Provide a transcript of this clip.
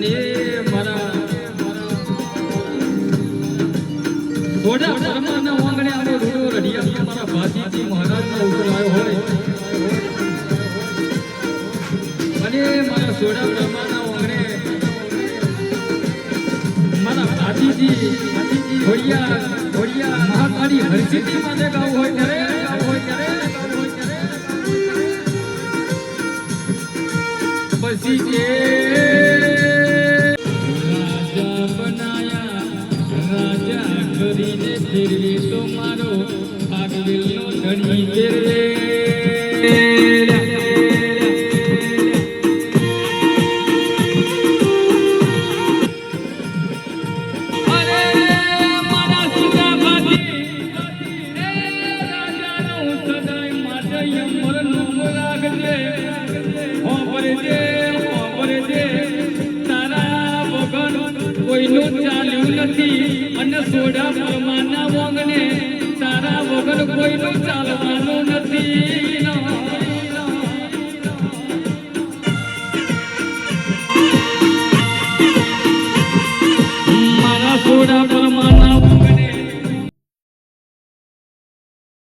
અને મારા થોડા પરમાના વાંગણે આવો રૂડો રડિયા મારા ભાતીજી મહારાજનો ઉતરાયો હોય અને મારા સોડા પરમાના વાંગણે મારા ભાતીજી ઘોડિયા મહાકાળી હરસિદ્ધિ માટે ગાવ હોય ત્યારે પછી કે રાજા બનાયા રાજા કરીને ફેરવે તો મારો આગવેલનો ધણી ફેરવે કોઈનું ચાલ્યું નથી અને સોડા પરમાના વોંગને તારા વગર કોઈનું ચાલવાનું નથી